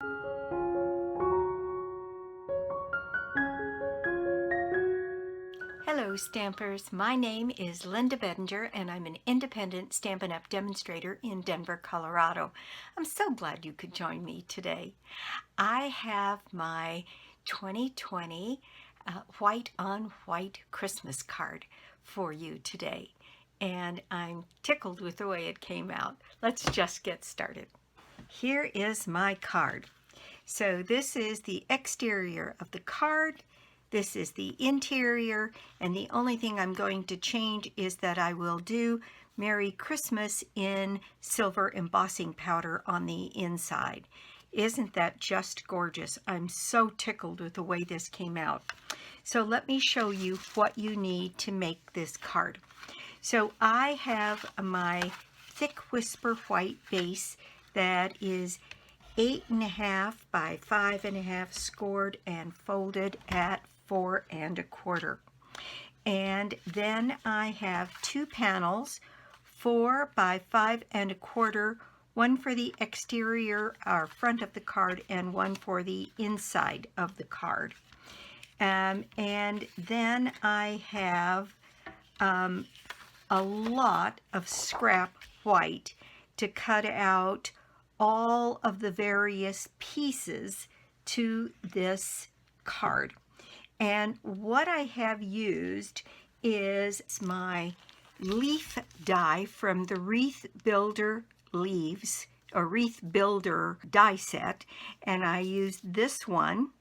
Hello Stampers, my name is Linda Bedinger and I'm an independent Stampin' Up! Demonstrator in Denver, Colorado. I'm so glad you could join me today. I have my 2020 white on white Christmas card for you today, and I'm tickled with the way it came out. Let's just get started. Here is my card. So this is the exterior of the card. This is the interior, and the only thing I'm going to change is that I will do Merry Christmas in silver embossing powder on the inside. Isn't that just gorgeous? I'm so tickled with the way this came out. So let me show you what you need to make this card. So I have my thick whisper white base that is 8.5 by 5.5 scored and folded at 4 1/4. And then I have two panels, 4 by 5 1/4, one for the exterior or front of the card and one for the inside of the card. And then I have a lot of scrap white to cut out all of the various pieces to this card. And what I have used is my leaf die from the Wreath Builder Leaves, or Wreath Builder die set, and I used this one,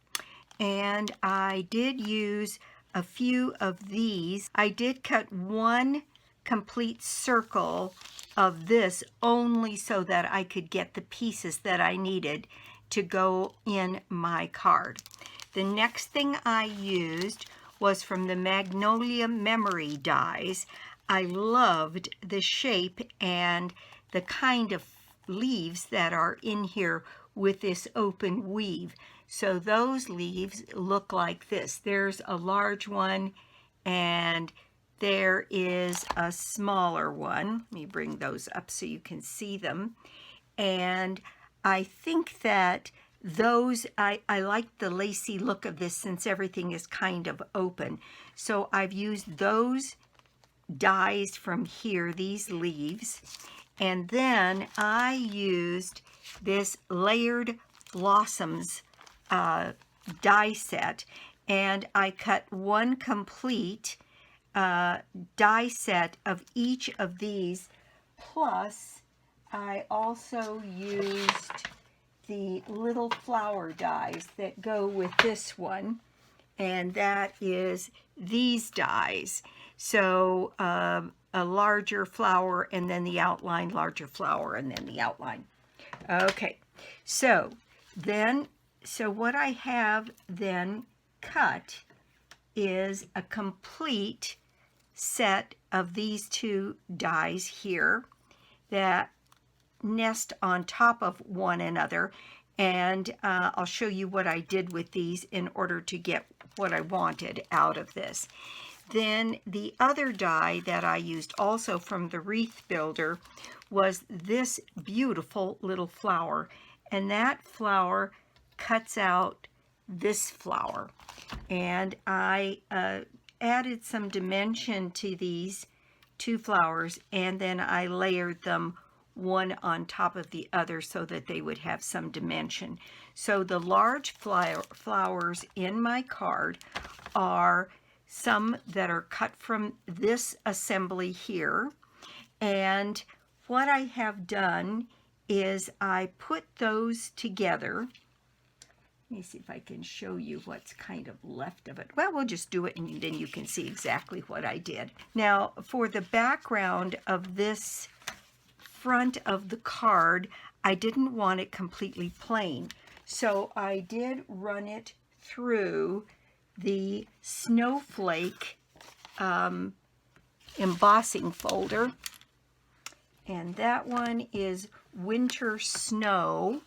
and I did use a few of these. I did cut one complete circle of this only so that I could get the pieces that I needed to go in my card. The next thing I used was from the Magnolia Memory dies. I loved the shape and the kind of leaves that are in here with this open weave. So those leaves look like this. There's a large one and there is a smaller one. Let me bring those up so you can see them. And I think that those, I like the lacy look of this since everything is kind of open. So I've used those dies from here, these leaves. And then I used this Layered Blossoms die set. And I cut one complete die set of each of these. Plus, I also used the little flower dies that go with this one, and that is these dies. So a larger flower and then the outline, larger flower and then the outline. Okay, so what I have then cut is a complete set of these two dies here that nest on top of one another, and I'll show you what I did with these in order to get what I wanted out of this. Then the other die that I used also from the Wreath Builder was this beautiful little flower, and that flower cuts out this flower, and I added some dimension to these two flowers, and then I layered them one on top of the other so that they would have some dimension. So the large flowers in my card are some that are cut from this assembly here, and what I have done is I put those together. Let me see if I can show you what's kind of left of it. Well, we'll just do it and then you can see exactly what I did. Now, for the background of this front of the card, I didn't want it completely plain. So I did run it through the snowflake embossing folder. And that one is Winter Snow,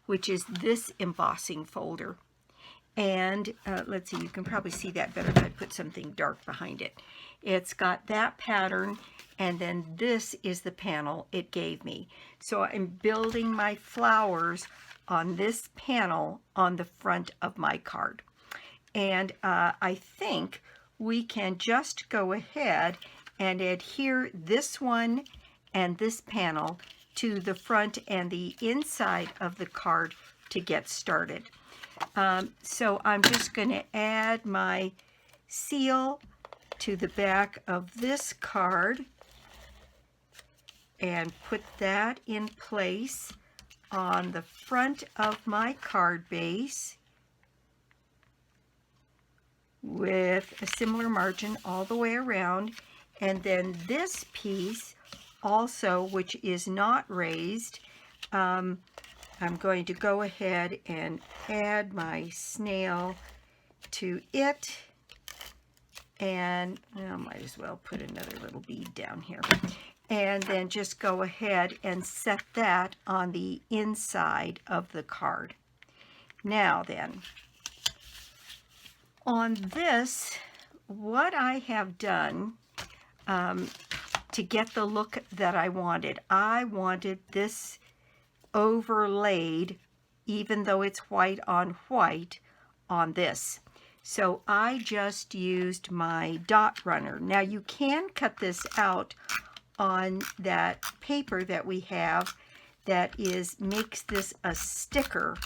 which is this embossing folder. And let's see, you can probably see that better if I put something dark behind it. It's got that pattern, and then this is the panel it gave me. So I'm building my flowers on this panel on the front of my card. And I think we can just go ahead and adhere this one and this panel to the front and the inside of the card to get started. So I'm just going to add my seal to the back of this card and put that in place on the front of my card base with a similar margin all the way around. And then this piece also, which is not raised, I'm going to go ahead and add my snail to it, and I might as well put another little bead down here, and then just go ahead and set that on the inside of the card. Now then, on this, what I have done to get the look that I wanted this overlaid, even though it's white on this. So I just used my dot runner. Now you can cut this out on that paper that we have that makes this a sticker,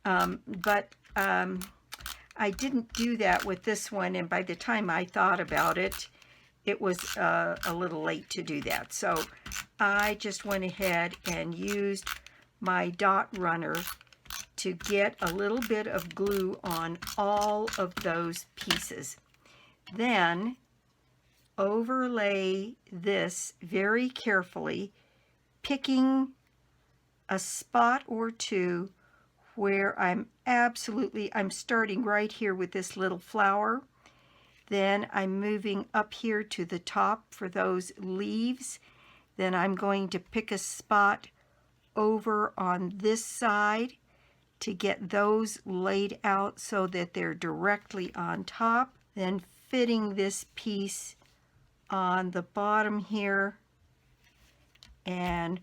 but I didn't do that with this one, and by the time I thought about it, it was a little late to do that. So I just went ahead and used my dot runner to get a little bit of glue on all of those pieces. Then overlay this very carefully, picking a spot or two where I'm starting right here with this little flower. Then I'm moving up here to the top for those leaves. Then I'm going to pick a spot over on this side to get those laid out so that they're directly on top. Then fitting this piece on the bottom here and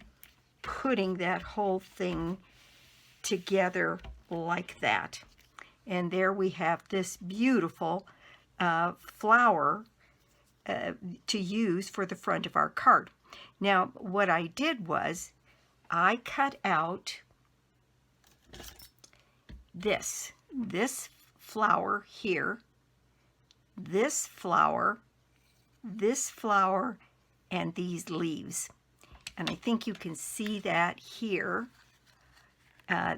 putting that whole thing together like that. And there we have this beautiful flower to use for the front of our card. Now what I did was I cut out this flower here, this flower, and these leaves. And I think you can see that here.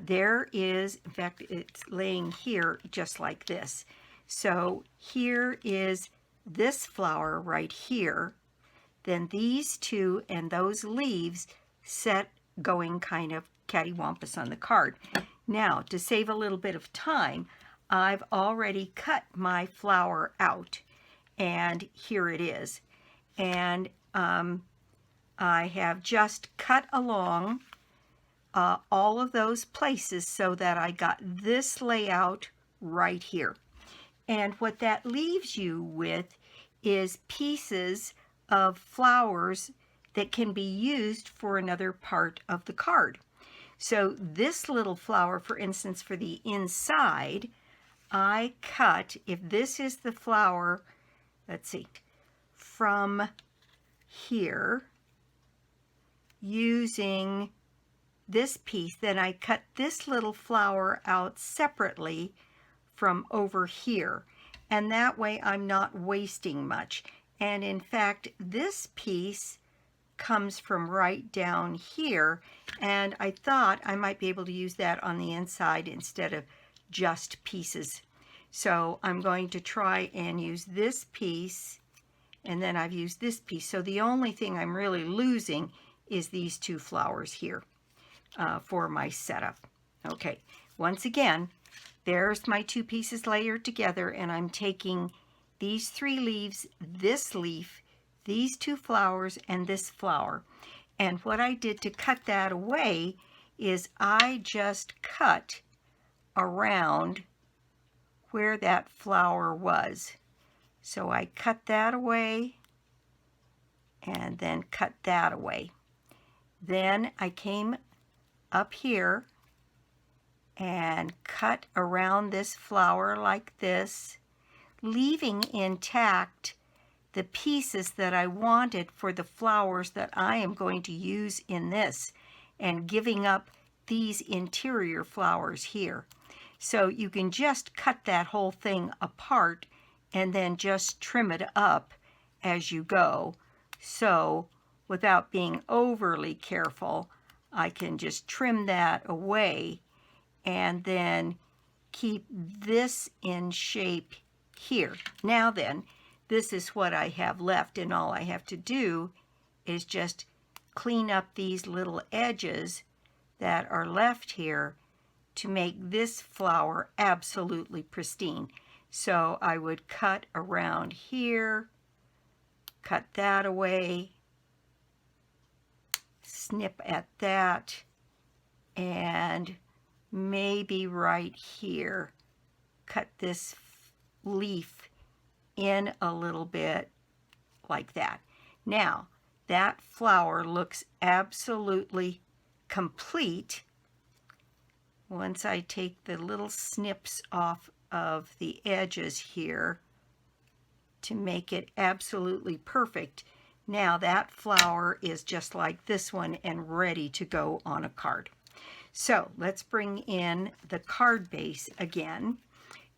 There is, in fact, it's laying here just like this. So here is this flower right here. Then these two and those leaves set going kind of cattywampus on the card. Now, to save a little bit of time, I've already cut my flower out, and here it is. And I have just cut along all of those places so that I got this layout right here. And what that leaves you with is pieces of flowers that can be used for another part of the card. So this little flower, for instance, for the inside, I cut, if this is the flower, let's see, from here, using this piece, then I cut this little flower out separately from over here, and that way I'm not wasting much. And in fact, this piece comes from right down here, and I thought I might be able to use that on the inside instead of just pieces. So I'm going to try and use this piece, and then I've used this piece. So the only thing I'm really losing is these two flowers here for my setup. Okay, once again, there's my two pieces layered together, and I'm taking these three leaves, this leaf, these two flowers, and this flower. And what I did to cut that away is I just cut around where that flower was. So I cut that away and then cut that away. Then I came up here and cut around this flower like this, leaving intact the pieces that I wanted for the flowers that I am going to use in this, and giving up these interior flowers here. So you can just cut that whole thing apart and then just trim it up as you go. So without being overly careful, I can just trim that away and then keep this in shape here. Now then, this is what I have left, and all I have to do is just clean up these little edges that are left here to make this flower absolutely pristine. So I would cut around here, cut that away, snip at that, and maybe right here, cut this leaf in a little bit like that. Now, that flower looks absolutely complete once I take the little snips off of the edges here to make it absolutely perfect. Now that flower is just like this one and ready to go on a card. So let's bring in the card base again.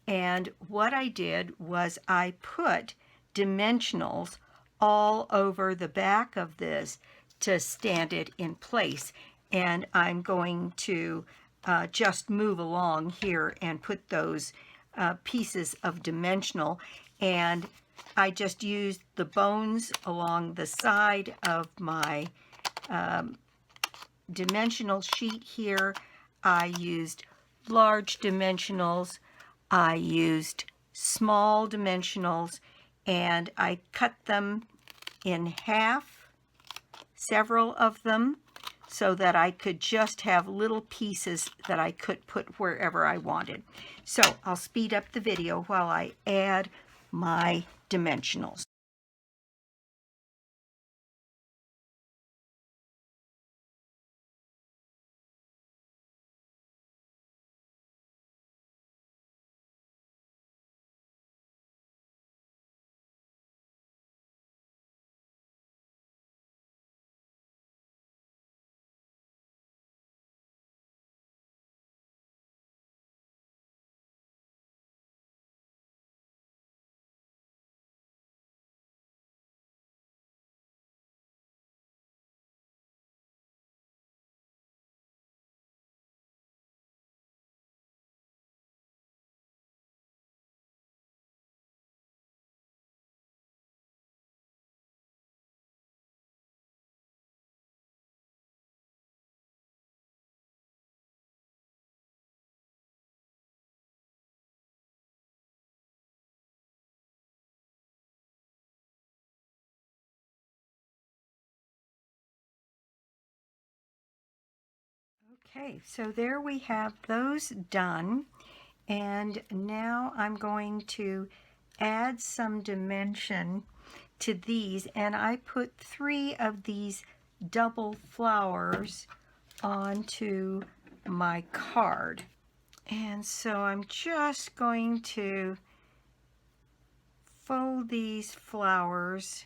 And what I did was I put dimensionals all over the back of this to stand it in place. And I'm going to just move along here and put those pieces of dimensional. And I just used the bones along the side of my dimensional sheet here. I used large dimensionals. I used small dimensionals, and I cut them in half, several of them, so that I could just have little pieces that I could put wherever I wanted. So I'll speed up the video while I add my dimensionals. Okay, so there we have those done, and now I'm going to add some dimension to these, and I put 3 of these double flowers onto my card. And so I'm just going to fold these flowers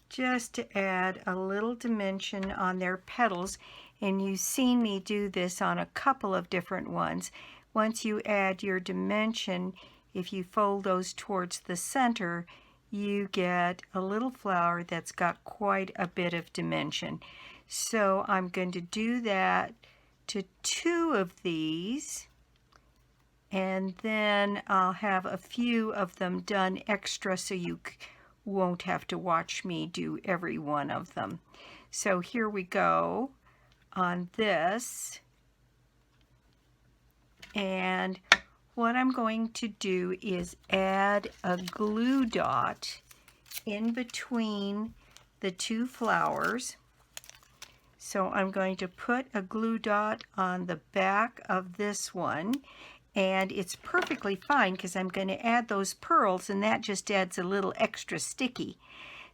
just to add a little dimension on their petals. And you've seen me do this on a couple of different ones. Once you add your dimension, if you fold those towards the center, you get a little flower that's got quite a bit of dimension. So I'm going to do that to 2 of these, and then I'll have a few of them done extra so you won't have to watch me do every one of them. So here we go on this, and what I'm going to do is add a glue dot in between the 2 flowers. So I'm going to put a glue dot on the back of this one, and it's perfectly fine because I'm going to add those pearls, and that just adds a little extra sticky.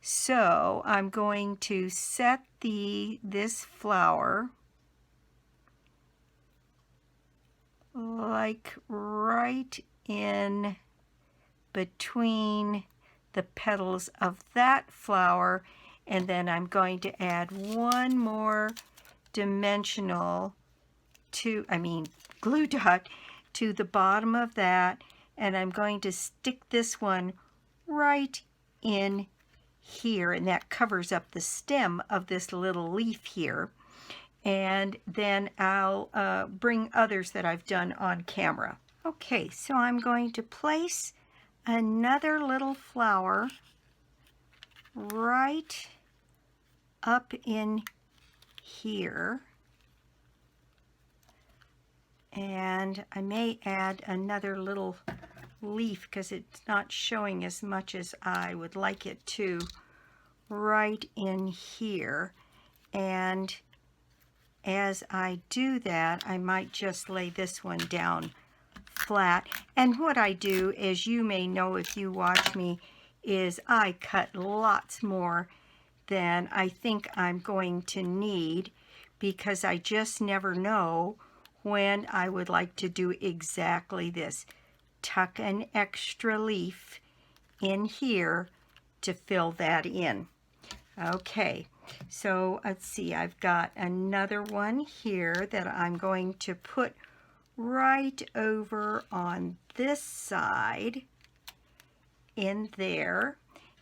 So I'm going to set this flower like right in between the petals of that flower, and then I'm going to add one more dimensional glue dot to the bottom of that, and I'm going to stick this one right in here, and that covers up the stem of this little leaf here. And then I'll bring others that I've done on camera. Okay, so I'm going to place another little flower right up in here. And I may add another little leaf because it's not showing as much as I would like it to right in here. And as I do that, I might just lay this one down flat. And what I do, as you may know if you watch me, is I cut lots more than I think I'm going to need, because I just never know when I would like to do exactly this. Tuck an extra leaf in here to fill that in. Okay, so let's see, I've got another one here that I'm going to put right over on this side in there.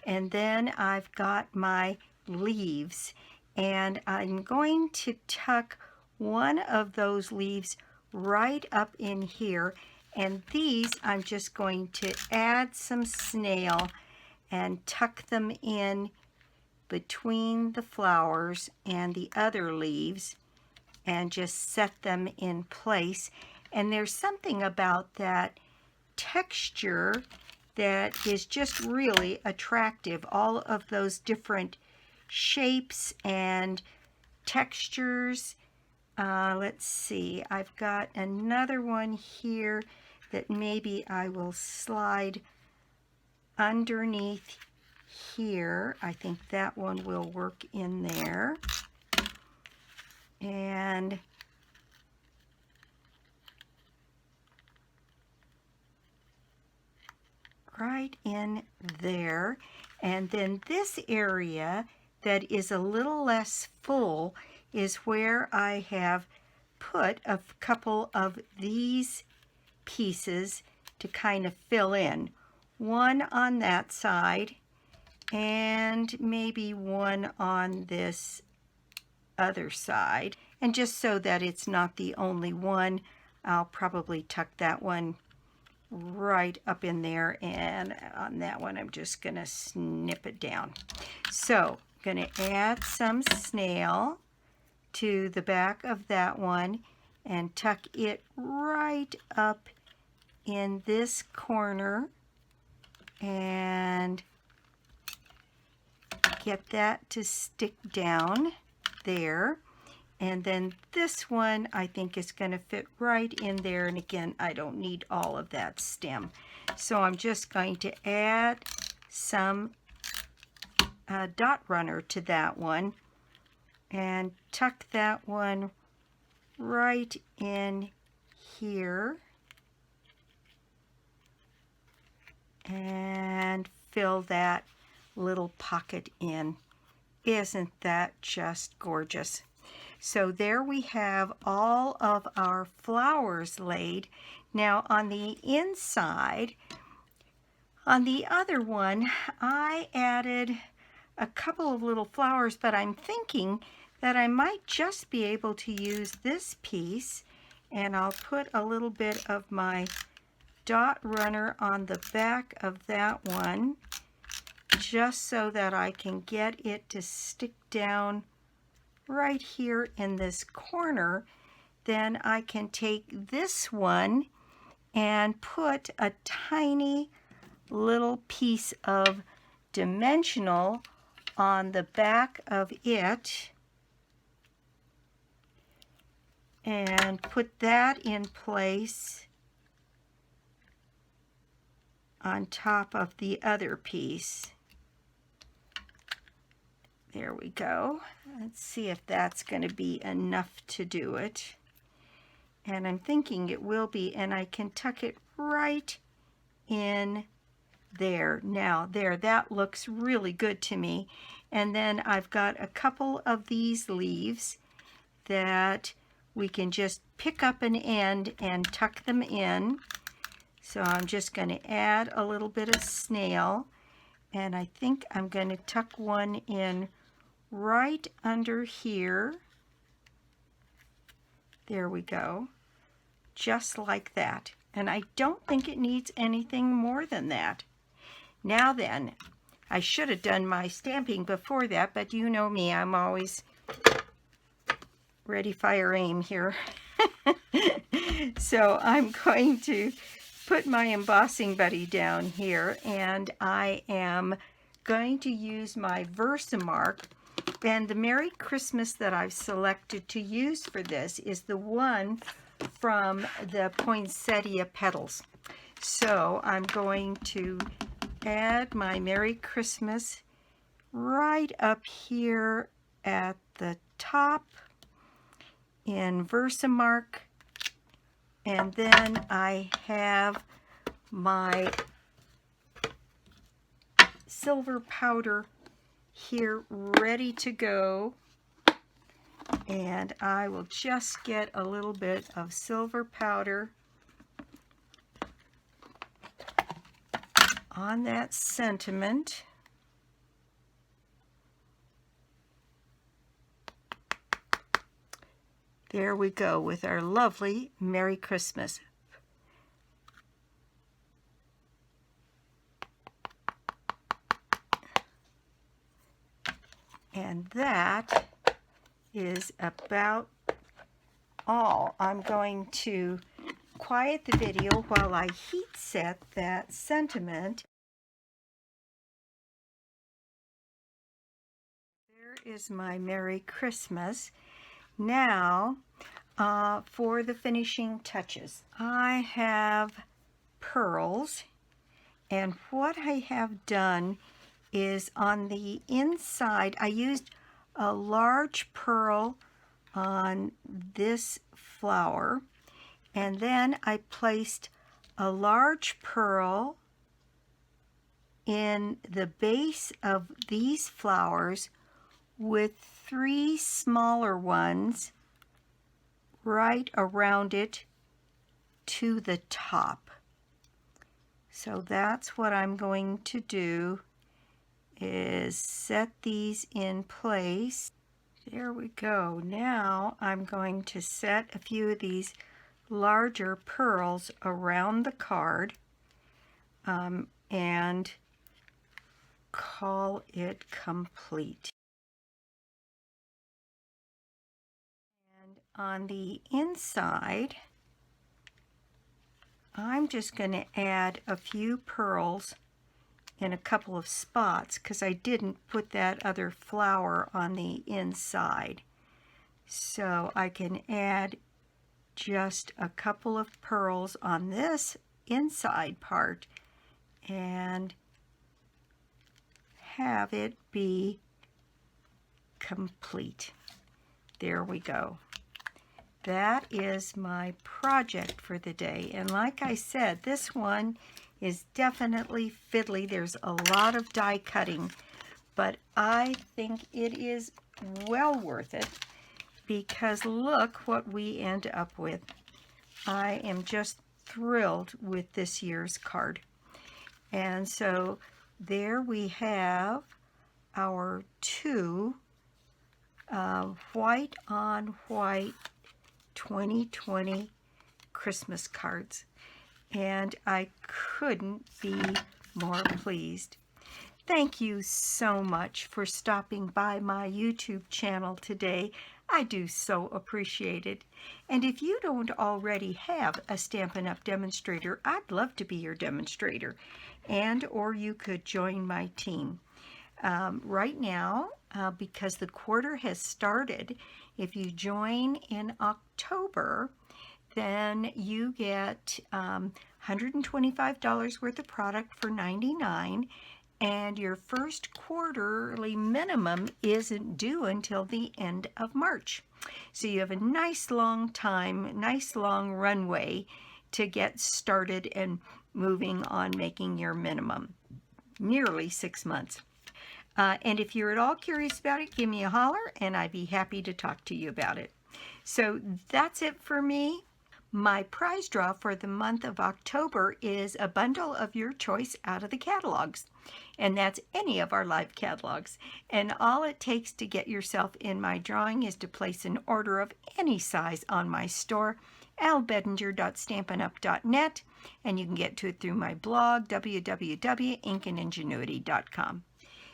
And then I've got my leaves, and I'm going to tuck one of those leaves right up in here, and these I'm just going to add some snail and tuck them in between the flowers and the other leaves and just set them in place. And there's something about that texture that is just really attractive. All of those different shapes and textures. Let's see, I've got another one here that maybe I will slide underneath here. I think that one will work in there. And right in there. And then this area that is a little less full is where I have put a couple of these pieces to kind of fill in. One on that side and maybe one on this other side. And just so that it's not the only one, I'll probably tuck that one right up in there, and on that one I'm just gonna snip it down. So I'm gonna add some snail to the back of that one and tuck it right up in this corner and get that to stick down there. And then this one I think is going to fit right in there, and again I don't need all of that stem, so I'm just going to add some dot runner to that one and tuck that one right in here and fill that little pocket in. Isn't that just gorgeous? So there we have all of our flowers laid. Now on the inside, on the other one, I added a couple of little flowers, but I'm thinking that I might just be able to use this piece, and I'll put a little bit of my dot runner on the back of that one, just so that I can get it to stick down right here in this corner. Then I can take this one and put a tiny little piece of dimensional on the back of it and put that in place on top of the other piece. There we go. Let's see if that's going to be enough to do it. and I'm thinking it will be, and I can tuck it right in there. Now there, that looks really good to me. And then I've got a couple of these leaves that we can just pick up an end and tuck them in. So I'm just going to add a little bit of snail, and I think I'm going to tuck one in right under here. There we go, just like that. And I don't think it needs anything more than that. Now then, I should have done my stamping before that, but you know me, I'm always ready, fire, aim here. So I'm going to put my embossing buddy down here, and I am going to use my Versamark. And the Merry Christmas that I've selected to use for this is the one from the poinsettia petals. So I'm going to add my Merry Christmas right up here at the top in Versamark, and then I have my silver powder here ready to go, and I will just get a little bit of silver powder on that sentiment. There we go with our lovely Merry Christmas. And that is about all. I'm going to quiet the video while I heat set that sentiment. There is my Merry Christmas. Now, for the finishing touches, I have pearls, and what I have done is on the inside, I used a large pearl on this flower, and then I placed a large pearl in the base of these flowers with 3 smaller ones right around it to the top. So that's what I'm going to do, is set these in place. There we go. Now I'm going to set a few of these larger pearls around the card and call it complete. And on the inside, I'm just going to add a few pearls in a couple of spots because I didn't put that other flower on the inside. So I can add just a couple of pearls on this inside part and have it be complete. There we go. That is my project for the day. And like I said, this one is definitely fiddly. There's a lot of die cutting, but I think it is well worth it because look what we end up with. I am just thrilled with this year's card. And so there we have our 2 white on white 2020 Christmas cards. And I couldn't be more pleased. Thank you so much for stopping by my YouTube channel today. I do so appreciate it. And if you don't already have a Stampin' Up! Demonstrator, I'd love to be your demonstrator. And or you could join my team. Right now, because the quarter has started, if you join in October, then you get $125 worth of product for $99, and your first quarterly minimum isn't due until the end of March. So you have a nice long time, nice long runway to get started and moving on making your minimum. Nearly 6 months. And if you're at all curious about it, give me a holler and I'd be happy to talk to you about it. So that's it for me. My prize draw for the month of October is a bundle of your choice out of the catalogs. And that's any of our live catalogs. And all it takes to get yourself in my drawing is to place an order of any size on my store, albedinger.stampinup.net, and you can get to it through my blog, www.inkandingenuity.com.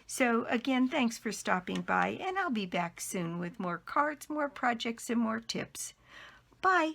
So again, thanks for stopping by, and I'll be back soon with more cards, more projects, and more tips. Bye.